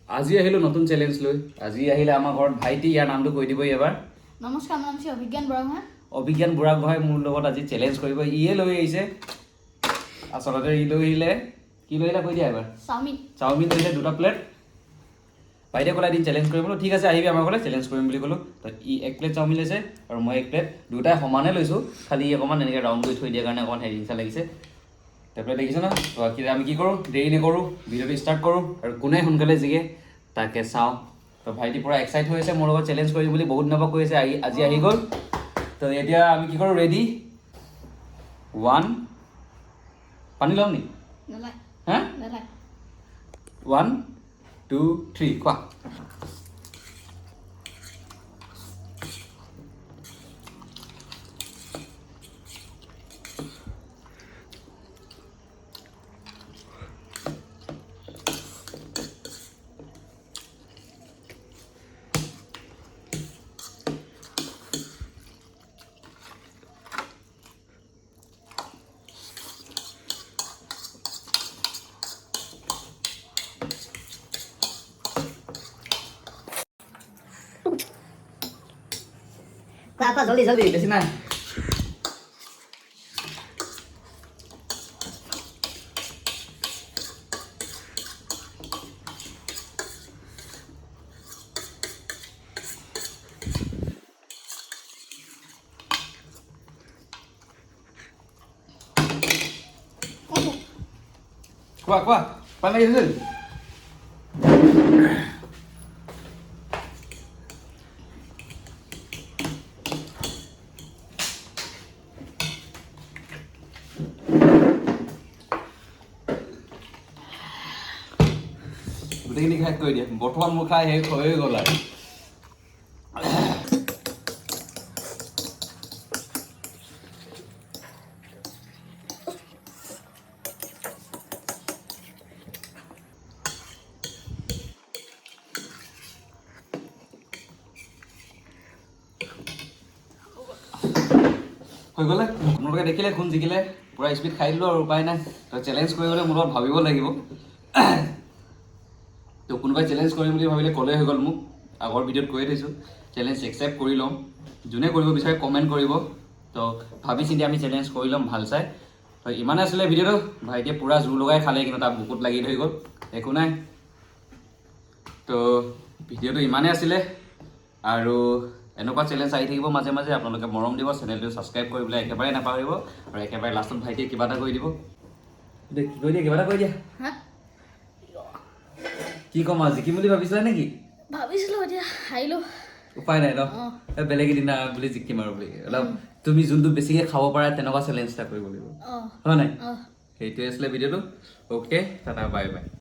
আজি আহিলো নতুন চ্যালেঞ্জ লৈ আজি আহিলে আমাৰ ঘৰত ভাইটি ইয়াৰ নামটো কৈ দিবই এবাৰ নমস্কাৰ মোৰ নাম শ্ৰী অভিজ্ঞান বুঢ়াগোহাঁই অভিজ্ঞান বুঢ়াগোহাঁই মোৰ লগত আজি চ্যালেঞ্জ কৰিব ইয়ে লৈ আহিছে আচলতে ই লৈ আহিলে কি লৈলা কৈ দিয়া এবাৰ চাওমিন লৈছে দুটা প্লেট বাইদেউ ক'লে দিন চ্যালেঞ্জ কৰিবলৈ ঠিক আছে আহিবি আমাৰ ঘৰলৈ চ্যালেঞ্জ কৰিম বুলি ক'লো তো ই এক প্লেট চাওমিন লৈছে আৰু মই এক প্লেট দুটাই সমানে লৈছোঁ খালি অকণমান এনেকৈ ৰাউণ্ড কৰি থৈ দিয়াৰ কাৰণে অকণমান হেৰি নিচিনা লাগিছে তাৰপৰা দেখিছোঁ না তো আমি কি কৰোঁ দেৰি নকৰোঁ ভিডিঅ'টো ষ্টাৰ্ট কৰোঁ আৰু কোনে সোনকালে জিকে তাকে চাওঁ তো ভাইটি পূৰা এক্সাইট হৈ আছে মোৰ লগত চ্যালেঞ্জ কৰিম বুলি বহুত দিনৰ পৰা কৈ আছে আজি আহি গ'ল তো এতিয়া আমি কি কৰোঁ ৰেডি 1 পানী ল'ম নি হা 1 2 3 খোৱা apa jolly বেছি নাই কোৱা পানী লাগিছিল গোটেইখিনি খাই কৈ দিয়ে বৰ্তমান মোৰ খাই শেষ হৈ গ'ল আৰু হৈ গ'লে আপোনালোকে দেখিলে কোন জিকিলে পূৰা স্পীড খাই দিলোঁ আৰু উপায় নাই তো চেলেঞ্জ কৰিবলৈ মোৰ লগত ভাবিব লাগিব তো কোনোবাই চেলেঞ্জ কৰিম বুলি ভাবিলে ক'লেই হৈ গ'ল মোক আগৰ ভিডিঅ'ত কৈয়ে থৈছোঁ চেলেঞ্জ একচেপ্ট কৰি ল'ম যোনে কৰিব বিচাৰে কমেণ্ট কৰিব তো ভাবি চিন্তি আমি চেলেঞ্জ কৰি ল'ম ভাল চাই তো ইমানে আছিলে ভিডিঅ'টো ভাইটিয়ে পূৰা জোৰ লগাই খালে কিন্তু তাৰ বুকুত লাগি থৈ গ'ল একো নাই তো ভিডিঅ'টো ইমানেই আছিলে আৰু এনেকুৱা চেলেঞ্জ আহি থাকিব মাজে মাজে আপোনালোকে মৰম দিব চেনেলটো ছাবস্ক্ৰাইব কৰিবলৈ একেবাৰে নাপাহৰিব আৰু একেবাৰে লাষ্টত ভাইটিয়ে কিবা এটা কৰি দিব কৈ দিয়া কিবা এটা কৈ দিয়া কি ক'ম আজি জিকিম বুলি ভাবিছিলা নেকি ভাবিছিলোঁ এতিয়া হাৰিলোঁ উপায় নাই ন বেলেগ এদিনা বুলি জিকিম আৰু বুলি অলপ তুমি যোনটো বেছিকৈ খাব পাৰা তেনেকুৱা চেলেঞ্জ এটা কৰিব লাগিব হয় নাই সেইটোৱে আছিলে ভিডিঅ'টো অ'কে টাটা বাই বাই